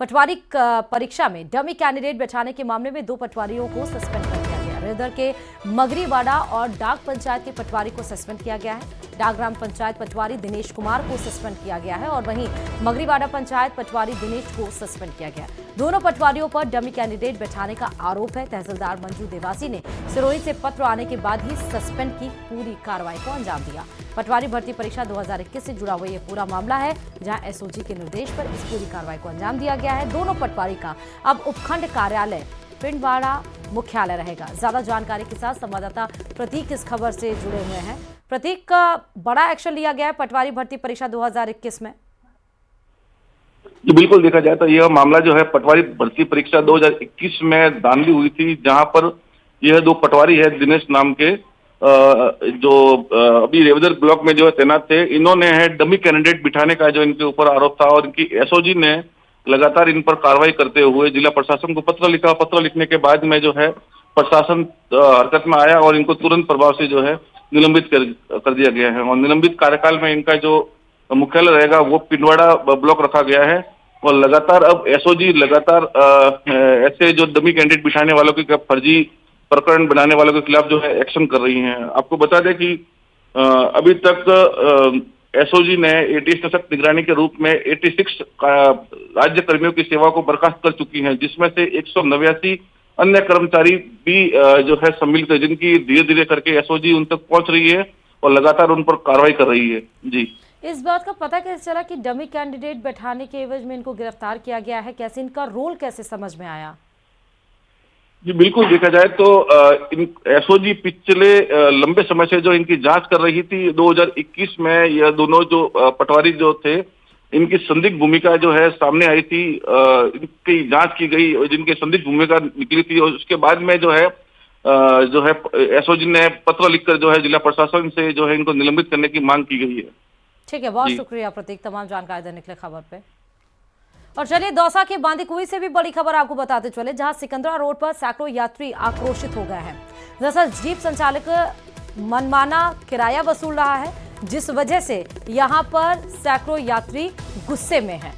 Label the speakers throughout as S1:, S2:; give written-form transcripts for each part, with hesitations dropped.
S1: पटवारी परीक्षा में dummy candidate बैठाने के मामले में 2 पटवारियों को सस्पेंड कर दिया गया। रेदर के मगरीवाड़ा और डाक पंचायत के पटवारी को सस्पेंड किया गया है। डाक ग्राम पंचायत पटवारी दिनेश कुमार को सस्पेंड किया गया है और वहीं मगरीवाड़ा पंचायत पटवारी दिनेश को सस्पेंड किया गया। दोनों पटवारियों पर डमी कैंडिडेट बैठाने का आरोप है। तहसीलदार मंजू देवासी ने सिरोही से पत्र आने के बाद ही सस्पेंड की पूरी कार्रवाई को अंजाम दिया। पटवारी भर्ती परीक्षा 2021 से जुड़ा हुआ ये पूरा मामला है, जहां एसओजी के निर्देश पर इस पूरी कार्रवाई को अंजाम दिया गया है। दोनों पटवारी का अब उपखंड कार्यालय पिंडवाड़ा मुख्यालय रहेगा। ज्यादा जानकारी के साथ संवाददाता प्रतीक इस खबर से जुड़े हुए हैं। प्रतीक, का बड़ा एक्शन लिया गया है पटवारी भर्ती परीक्षा 2021 में।
S2: जी बिल्कुल, देखा जाए तो यह मामला जो है पटवारी भर्ती परीक्षा 2021 में धांधली हुई थी, जहां पर यह 2 पटवारी है दिनेश नाम के, जो अभी रेवदर ब्लॉक में जो है तैनात थे। इन्होंने है डमी कैंडिडेट बिठाने का जो इनके ऊपर आरोप था और इनकी एसओजी ने लगातार इन पर कार्रवाई करते हुए जिला प्रशासन को पत्र लिखा। पत्र लिखने के बाद में जो है प्रशासन हरकत में आया और इनको तुरंत प्रभाव से जो है निलंबित कर दिया गया है। और निलंबित कार्यकाल में इनका जो मुख्यालय रहेगा वो पिंडवाड़ा ब्लॉक रखा गया है। और लगातार अब एसओजी लगातार ऐसे जो डमी कैंडिडेट बिठाने वालों के फर्जी प्रकरण बनाने वालों के खिलाफ जो है एक्शन कर रही हैं। आपको बता दें कि अभी तक एसओजी ने एटीएस में सख्त निगरानी के रूप में 86 राज्य कर्मियों की सेवा को बर्खास्त कर चुकी है, जिसमें से 189 अन्य कर्मचारी भी जो है सम्मिलित है, जिनकी धीरे धीरे करके एसओजी उन तक पहुंच रही है और लगातार उन पर कार्रवाई कर रही है। जी,
S1: इस बात का पता कैसे चला कि डमी कैंडिडेट बैठाने के एवज में इनको गिरफ्तार किया गया है? कैसे इनका रोल कैसे समझ में आया?
S2: जी बिल्कुल, देखा जाए तो इन एसओजी पिछले लंबे समय से जो इनकी जांच कर रही थी। 2021 में यह दोनों जो पटवारी जो थे, इनकी संदिग्ध भूमिका जो है सामने आई थी। इनकी जांच की गई और जिनकी संदिग्ध भूमिका निकली थी, और उसके बाद में जो है एसओजी ने पत्र लिखकर जो है जिला प्रशासन से जो है इनको निलंबित करने की मांग की गई है।
S1: ठीक है, बहुत शुक्रिया प्रतीक तमाम जानकारी देने के लिए खबर पे। और चलिए दौसा के बांदीकुई से भी बड़ी खबर आपको बताते चले, जहां सिकंदरा रोड पर सैकड़ों यात्री आक्रोशित हो गए हैं। दरअसल जीप संचालक मनमाना किराया वसूल रहा है, जिस वजह से यहां पर सैकड़ों यात्री गुस्से में हैं।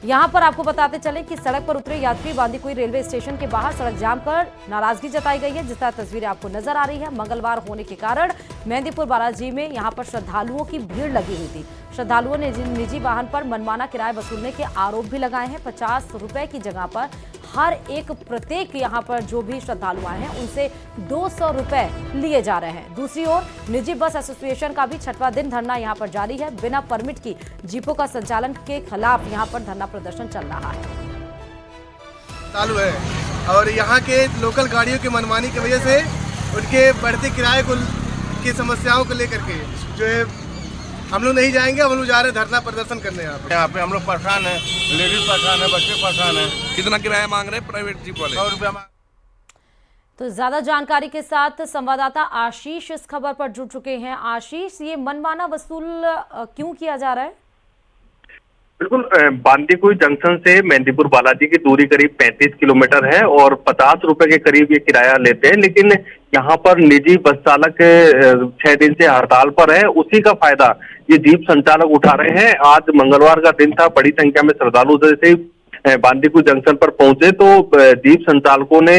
S1: यहां पर आपको बताते चले कि सड़क पर उतरे यात्री बांदीकुई रेलवे स्टेशन के बाहर सड़क जाम कर नाराजगी जताई गई है। जिस तरह तस्वीरें आपको नजर आ रही है, मंगलवार होने के कारण मेहंदीपुर बालाजी में यहां पर श्रद्धालुओं की भीड़ लगी हुई थी। श्रद्धालुओं ने निजी वाहन पर मनमाना किराया वसूलने के आरोप भी लगाए हैं। 50 रुपए की जगह पर हर एक प्रत्येक यहाँ पर जो भी श्रद्धालु आए हैं उनसे 200 रुपए लिए जा रहे हैं। दूसरी ओर निजी बस एसोसिएशन का भी 6वां दिन धरना यहाँ पर जारी है। बिना परमिट की जीपों का संचालन के खिलाफ यहाँ पर धरना प्रदर्शन चल रहा है।
S3: चालू है और यहाँ के लोकल गाड़ियों की मनमानी की वजह से उनके बढ़ते किराए की समस्याओं को लेकर के जो है हम लोग नहीं जाएंगे। हम लोग जा रहे हैं धरना प्रदर्शन करने। यहाँ पे हम लोग परेशान है, लेडीज परेशान है, बच्चे परेशान है।
S4: कितना किराया मांग रहे हैं प्राइवेट जीप वाले?
S3: 100 रुपया मांग।
S1: तो ज्यादा जानकारी के साथ संवाददाता आशीष इस खबर पर जुड़ चुके हैं। आशीष, ये मनमाना वसूल क्यों किया जा रहा है?
S5: बिल्कुल, बांदीकुई जंक्शन से मेहंदीपुर बालाजी की दूरी करीब 35 किलोमीटर है और 50 रुपए के करीब ये किराया लेते हैं। लेकिन यहाँ पर निजी बस चालक 6 दिन से हड़ताल पर है, उसी का फायदा ये जीप संचालक उठा रहे हैं। आज मंगलवार का दिन था, बड़ी संख्या में श्रद्धालु जैसे बांदीकुई जंक्शन पर पहुंचे तो जीप संचालकों ने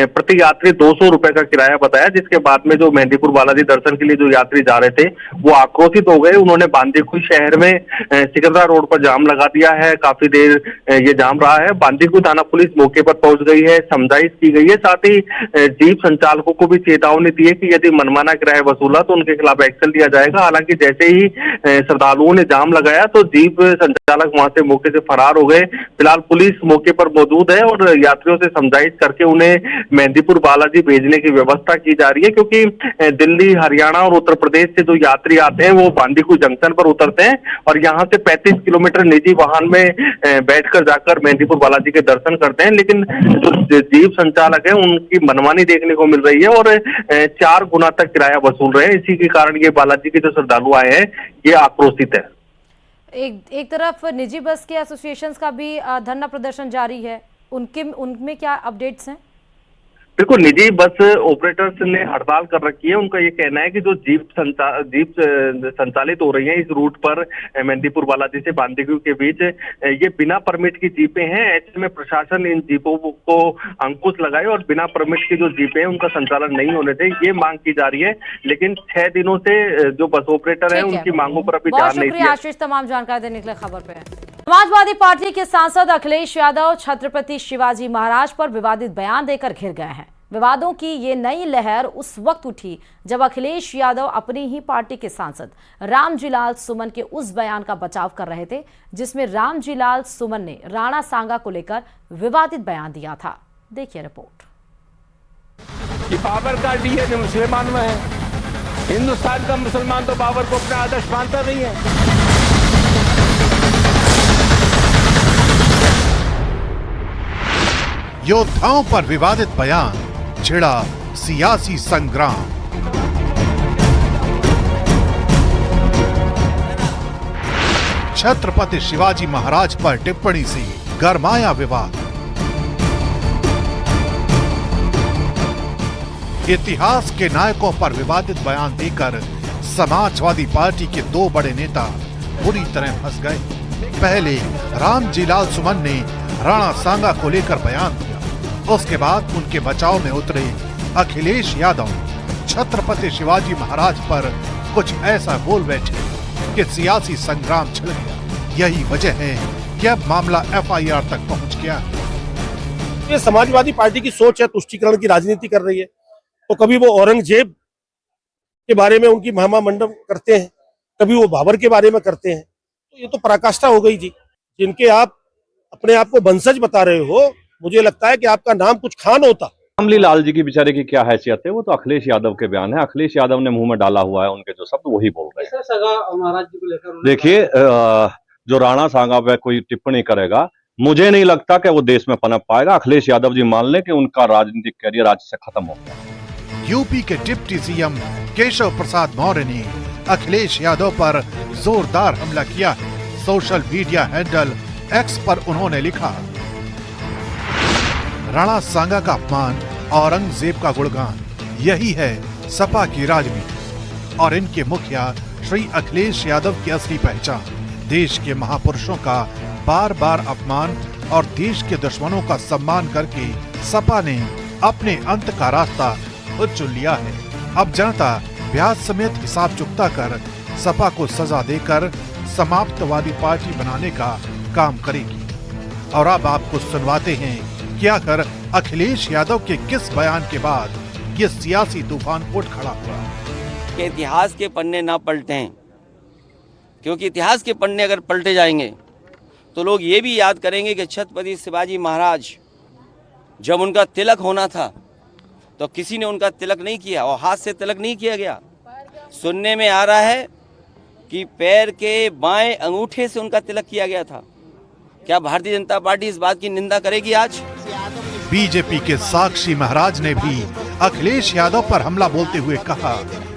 S5: प्रति यात्री 200 रुपए का किराया बताया, जिसके बाद में जो मेहंदीपुर बालाजी दर्शन के लिए जो यात्री जा रहे थे वो आक्रोशित हो गए। उन्होंने बांदीकुई शहर में सिकंदरा रोड पर जाम लगा दिया है। काफी देर ये जाम रहा है। बांदीकुई थाना पुलिस मौके पर पहुंच गई है, समझाइश की गई है। साथ ही जीप संचालकों को भी चेतावनी दी है कि यदि मनमाना किराया वसूला तो उनके खिलाफ एक्शन लिया जाएगा। हालांकि जैसे ही श्रद्धालुओं ने जाम लगाया तो जीप संचालक वहां से मौके से फरार हो गए। फिलहाल पुलिस मौके पर मौजूद है और यात्रियों से समझाइश करके उन्हें मेहंदीपुर बालाजी भेजने की व्यवस्था की जा रही है, क्योंकि दिल्ली, हरियाणा और उत्तर प्रदेश से जो यात्री आते हैं वो बांदीकुई जंक्शन पर उतरते हैं और यहाँ से 35 किलोमीटर निजी वाहन में बैठकर जाकर मेहंदीपुर बालाजी के दर्शन करते हैं। लेकिन जो जीप संचालक है उनकी मनमानी देखने को मिल रही है और 4 गुना तक किराया वसूल रहे हैं। इसी के कारण ये बालाजी के जो श्रद्धालु आए हैं ये आक्रोशित है।
S1: एक तरफ निजी बस के एसोसिएशंस का भी धरना प्रदर्शन जारी है, उनमें क्या अपडेट्स हैं?
S5: बिल्कुल, निजी बस ऑपरेटर्स ने हड़ताल कर रखी है। उनका ये कहना है कि जो जीप संचालित हो रही है इस रूट पर मेहंदीपुर बालाजी से बांदीकुई के बीच, ये बिना परमिट की जीपें हैं। ऐसे में प्रशासन इन जीपों को अंकुश लगाए और बिना परमिट की जो जीपें हैं उनका संचालन नहीं होने दे, ये मांग की जा रही है। लेकिन 6 दिनों से जो बस ऑपरेटर है उनकी मांगों पर अभी ध्यान नहीं दिया।
S1: आशीष, तमाम जानकारी देने के लिए खबर पे। समाजवादी पार्टी के सांसद अखिलेश यादव छत्रपति शिवाजी महाराज पर विवादित बयान देकर घिर गए हैं। विवादों की ये नई लहर उस वक्त उठी जब अखिलेश यादव अपनी ही पार्टी के सांसद रामजीलाल सुमन के उस बयान का बचाव कर रहे थे जिसमें रामजीलाल सुमन ने राणा सांगा को लेकर विवादित बयान दिया था। देखिए रिपोर्ट।
S6: कि बाबर का डीएनए मुसलमान में है, हिंदुस्तान का मुसलमान तो बाबर को अपना आदर्श मानता नहीं है।
S7: योद्धाओं पर विवादित बयान, छिड़ा सियासी संग्राम। छत्रपति शिवाजी महाराज पर टिप्पणी से गरमाया विवाद। इतिहास के नायकों पर विवादित बयान देकर समाजवादी पार्टी के 2 बड़े नेता बुरी तरह फंस गए। पहले रामजीलाल सुमन ने राणा सांगा को लेकर बयान दिया, उसके बाद उनके बचाव में उतरे अखिलेश यादव छत्रपति शिवाजी महाराज पर कुछ ऐसा बोल बैठे कि सियासी संग्राम छिड़ गया। यही वजह है कि अब मामला FIR तक पहुंच गया।
S8: ये समाजवादी पार्टी की सोच है, तुष्टीकरण की राजनीति कर रही है। तो कभी वो औरंगजेब के बारे में उनकी महिमा मंडन करते हैं, कभी वो बाबर के बारे में करते हैं। तो ये तो पराकाष्ठा हो गई जी। जिनके आप अपने आप को वंशज बता रहे हो, मुझे लगता है कि आपका नाम कुछ खान होता।
S9: रामलीलाल जी की बेचारे की क्या हैसियत है, वो तो अखिलेश यादव के बयान है। अखिलेश यादव ने मुंह में डाला हुआ है, उनके जो शब्द वही बोल रहे हैं। देखिए, जो राणा सांगा पे कोई टिप्पणी करेगा, मुझे नहीं लगता कि वो देश में पनप पाएगा। अखिलेश यादव जी मान लें कि उनका राजनीतिक कैरियर आज से खत्म हो गया।
S7: यूपी के डिप्टी सीएम केशव प्रसाद मौर्य ने अखिलेश यादव पर जोरदार हमला किया है। सोशल मीडिया हैंडल एक्स पर उन्होंने लिखा, राणा सांगा का अपमान, औरंगजेब का गुणगान, यही है सपा की राजनीति और इनके मुखिया श्री अखिलेश यादव की असली पहचान। देश के महापुरुषों का बार बार अपमान और देश के दुश्मनों का सम्मान करके सपा ने अपने अंत का रास्ता खुद चुन लिया है। अब जनता ब्याज समेत हिसाब चुकता कर सपा को सजा देकर समाप्तवादी पार्टी बनाने का काम करेगी। और अब आपको सुनवाते हैं कि आखिर अखिलेश यादव के किस बयान के बाद ये सियासी तूफान उठ खड़ा हुआ।
S10: कि इतिहास के पन्ने ना पलटें, क्योंकि इतिहास के पन्ने अगर पलटे जाएंगे तो लोग ये भी याद करेंगे कि छत्रपति शिवाजी महाराज जब उनका तिलक होना था तो किसी ने उनका तिलक नहीं किया और हाथ से तिलक नहीं किया गया। सुनने में आ रहा है कि पैर के बाएं अंगूठे से उनका तिलक किया गया था। क्या भारतीय जनता पार्टी इस बात की निंदा करेगी? आज
S7: बीजेपी के साक्षी महाराज ने भी अखिलेश यादव पर हमला बोलते हुए कहा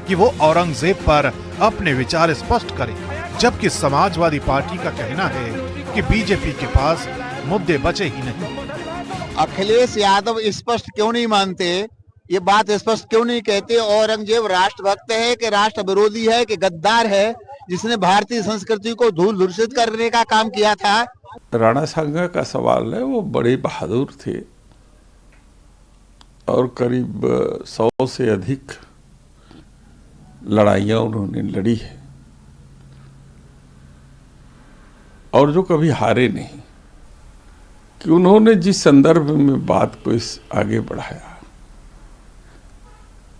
S7: कि वो औरंगजेब पर अपने विचार स्पष्ट करें, जबकि समाजवादी पार्टी का कहना है कि बीजेपी के पास मुद्दे बचे ही नहीं।
S11: अखिलेश यादव स्पष्ट क्यों नहीं मानते, ये बात स्पष्ट क्यों नहीं कहते? औरंगजेब राष्ट्रभक्त है कि राष्ट्र विरोधी है कि गद्दार है, जिसने भारतीय संस्कृति को धूल धूसरित करने का काम किया था?
S12: राणा सांगा का सवाल है, वो बड़े बहादुर थे और करीब 100 से अधिक लड़ाइयां उन्होंने लड़ी है और जो कभी हारे नहीं। कि उन्होंने जिस संदर्भ में बात को इस आगे बढ़ाया,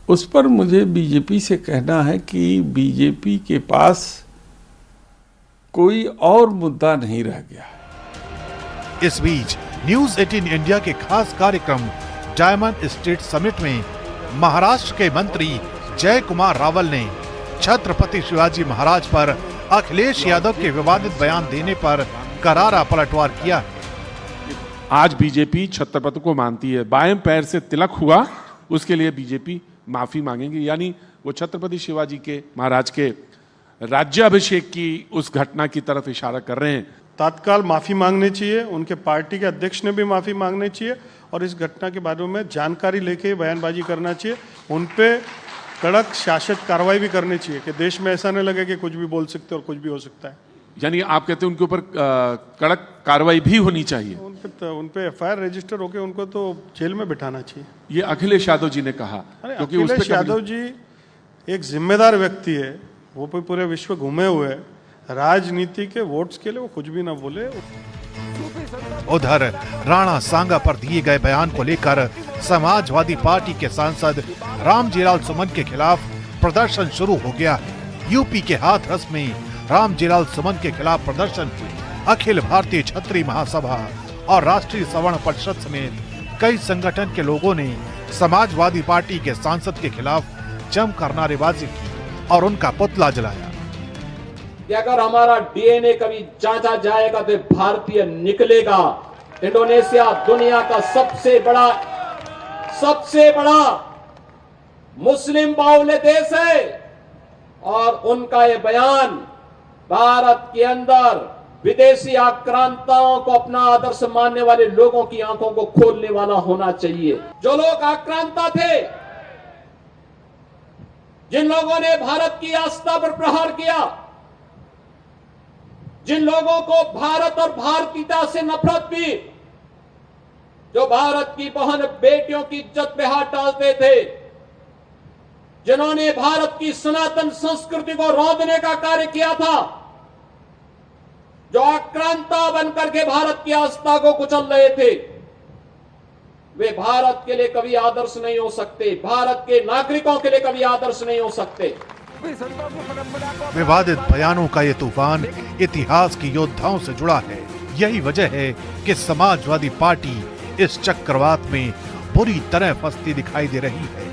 S12: उस पर मुझे बीजेपी से कहना है कि बीजेपी के पास कोई और मुद्दा नहीं रह गया।
S7: इस बीच न्यूज 18 इंडिया के खास कार्यक्रम डायमंड स्टेट समिट में महाराष्ट्र के मंत्री जय कुमार रावल ने छत्रपति शिवाजी महाराज पर अखिलेश यादव के विवादित बयान देने पर करारा पलटवार किया।
S13: आज बीजेपी छत्रपति को मानती है। बाएं पैर से तिलक हुआ, उसके लिए बीजेपी माफी मांगेंगे। यानी वो छत्रपति शिवाजी के महाराज के राज्याभिषेक की उस घटना की तरफ इशारा कर रहे हैं।
S14: तत्काल माफ़ी मांगनी चाहिए, उनके पार्टी के अध्यक्ष ने भी माफ़ी मांगनी चाहिए और इस घटना के बारे में जानकारी लेके बयानबाजी करना चाहिए। उन पे कड़क शासक कार्रवाई भी करनी चाहिए कि देश में ऐसा नहीं लगे कि कुछ भी बोल सकते और कुछ भी हो सकता है।
S13: यानी आप कहते हैं उनके ऊपर कड़क कार्रवाई भी होनी चाहिए।
S14: उन पे एफआईआर रजिस्टर होके उनको तो जेल में बिठाना चाहिए।
S13: ये अखिलेश यादव जी ने कहा, क्योंकि
S14: अखिलेश यादव जी एक जिम्मेदार व्यक्ति है, वो पूरे विश्व घूमे हुए हैं, राजनीति के वोट्स के लिए वो कुछ भी ना बोले।
S7: उधर राणा सांगा पर दिए गए बयान को लेकर समाजवादी पार्टी के सांसद रामजीलाल सुमन के खिलाफ प्रदर्शन शुरू हो गया। यूपी के हाथरस में रामजीलाल सुमन के खिलाफ प्रदर्शन अखिल भारतीय छत्री महासभा और राष्ट्रीय सवर्ण परिषद समेत कई संगठन के लोगों ने समाजवादी पार्टी के सांसद के खिलाफ जमकर नारेबाजी की और उनका पुतला जलाया।
S15: कि अगर हमारा डीएनए कभी जांचा जाएगा तो भारतीय निकलेगा। इंडोनेशिया दुनिया का सबसे बड़ा मुस्लिम बाहुल्य देश है और उनका ये बयान भारत के अंदर विदेशी आक्रांताओं को अपना आदर्श मानने वाले लोगों की आंखों को खोलने वाला होना चाहिए। जो लोग आक्रांता थे, जिन लोगों ने भारत की आस्था पर प्रहार किया, जिन लोगों को भारत और भारतीयता से नफरत थी, जो भारत की बहन बेटियों की इज्जत पे हाथ डालते थे, जिन्होंने भारत की सनातन संस्कृति को रौंदने का कार्य किया था, जो आक्रांता बनकर के भारत की आस्था को कुचल रहे थे, वे भारत के लिए कभी आदर्श नहीं हो सकते, भारत के नागरिकों के लिए कभी आदर्श नहीं हो सकते।
S7: विवादित बयानों का ये तूफान इतिहास के योद्धाओं से जुड़ा है। यही वजह है कि समाजवादी पार्टी इस चक्रवात में बुरी तरह फंसती दिखाई दे रही है।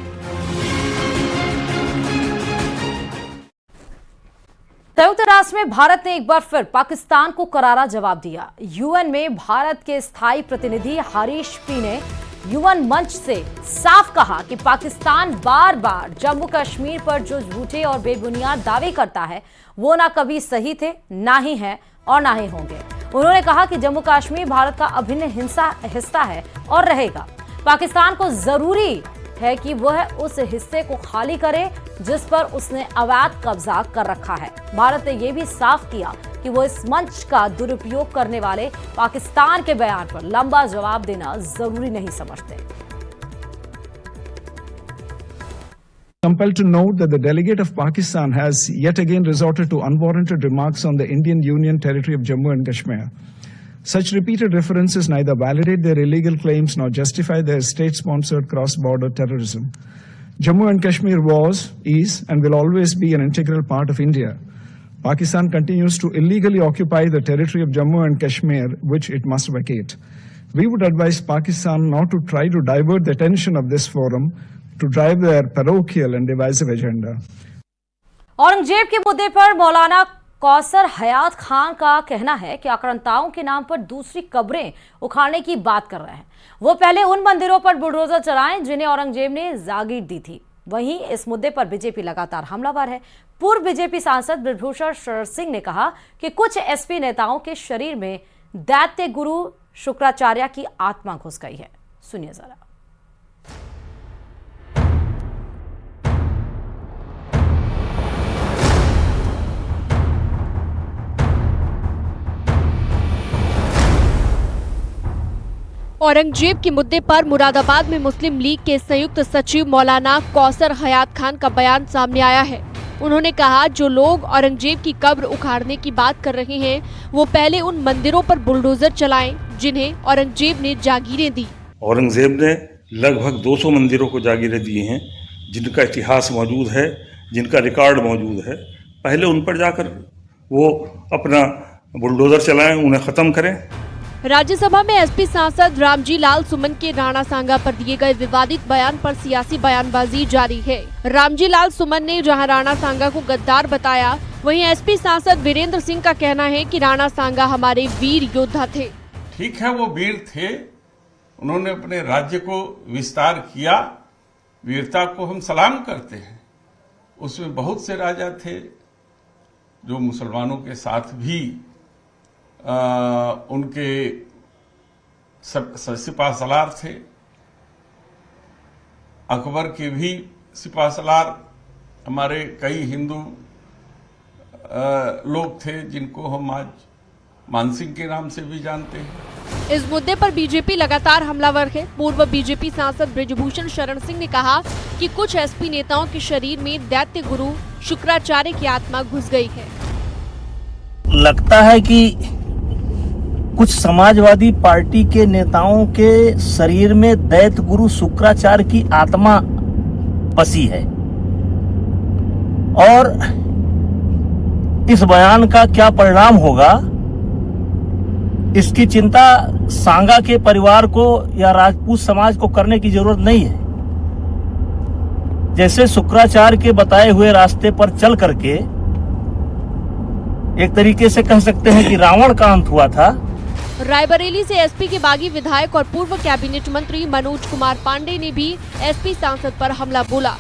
S1: संयुक्त राष्ट्र में भारत ने एक बार फिर पाकिस्तान को करारा जवाब दिया। यूएन में भारत के स्थायी प्रतिनिधि हरीश पी ने यूएन मंच से साफ कहा कि पाकिस्तान बार बार जम्मू कश्मीर पर जो झूठे और बेबुनियाद दावे करता है वो ना कभी सही थे, ना ही है और ना ही होंगे। उन्होंने कहा कि जम्मू कश्मीर भारत का अभिन्न हिस्सा है और रहेगा। पाकिस्तान को जरूरी है कि वह उस हिस्से को खाली करे जिस पर उसने अवैध कब्जा कर रखा है। भारत ने यह भी साफ किया कि वो इस मंच का दुरुपयोग करने वाले पाकिस्तान के बयान पर लंबा जवाब देना जरूरी नहीं समझते।
S16: Compelled to note that the delegate of Pakistan has yet again resorted to unwarranted remarks on the Indian Union territory of Jammu and Kashmir. Such repeated references neither validate their illegal claims nor justify their state-sponsored cross-border terrorism. Jammu and Kashmir was, is, and will always be an integral part of India. Pakistan continues to illegally occupy the territory of Jammu and Kashmir, which it must vacate. We would advise Pakistan not to try to divert the attention of this forum to drive their parochial and divisive agenda.
S1: Aurangzeb के मुद्दे पर मौलाना कौसर हयात खान का कहना है कि आक्रांताओं के नाम पर दूसरी कब्रें उखाड़ने की बात कर रहे हैं। वो पहले उन मंदिरों पर बुलडोजर चलाएं जिन्हें औरंगजेब ने जागीर दी थी। वहीं इस मुद्दे पर बीजेपी लगातार हमलावर है। पूर्व बीजेपी सांसद ब्रजभूषण शरण सिंह ने कहा कि कुछ एसपी नेताओं के शरीर में दैत्य गुरु शुक्राचार्य की आत्मा घुस गई है। सुनिए जरा।
S17: औरंगजेब के मुद्दे पर मुरादाबाद में मुस्लिम लीग के संयुक्त सचिव मौलाना कौसर हयात खान का बयान सामने आया है। उन्होंने कहा जो लोग औरंगजेब की कब्र उखाड़ने की बात कर रहे हैं वो पहले उन मंदिरों पर बुलडोजर चलाएं जिन्हें औरंगजेब ने जागीरें दी।
S18: औरंगजेब ने लगभग 200 मंदिरों को जागीरें दी हैं जिनका इतिहास मौजूद है, जिनका रिकॉर्ड मौजूद है। पहले उन पर जाकर वो अपना बुलडोजर चलाएं, उन्हें खत्म करें।
S17: राज्यसभा में एसपी सांसद रामजी लाल सुमन के राणा सांगा पर दिए गए विवादित बयान पर सियासी बयानबाजी जारी है। रामजी लाल सुमन ने जहां राणा सांगा को गद्दार बताया, वहीं एसपी सांसद वीरेंद्र सिंह का कहना है कि राणा सांगा हमारे वीर योद्धा थे।
S12: ठीक है, वो वीर थे, उन्होंने अपने राज्य को विस्तार किया, वीरता को हम सलाम करते हैं। उसमें बहुत से राजा थे जो मुसलमानों के साथ भी उनके सिपा सलार थे। अकबर के भी सिपा सलार हमारे कई हिंदू लोग थे जिनको हम आज मानसिंह के नाम से भी जानते हैं।
S17: इस मुद्दे पर बीजेपी लगातार हमलावर है। पूर्व बीजेपी सांसद बृजभूषण शरण सिंह ने कहा कि कुछ एसपी नेताओं के शरीर में दैत्य गुरु शुक्राचार्य की आत्मा घुस गई है।
S19: लगता है कि कुछ समाजवादी पार्टी के नेताओं के शरीर में दैत्य गुरु शुक्राचार्य की आत्मा बसी है और इस बयान का क्या परिणाम होगा, इसकी चिंता सांगा के परिवार को या राजपूत समाज को करने की जरूरत नहीं है। जैसे शुक्राचार्य के बताए हुए रास्ते पर चल करके एक तरीके से कह सकते हैं कि रावण का अंत हुआ था।
S17: रायबरेली से एसपी के बागी विधायक और पूर्व कैबिनेट मंत्री मनोज कुमार पांडे ने भी एसपी सांसद पर हमला बोला।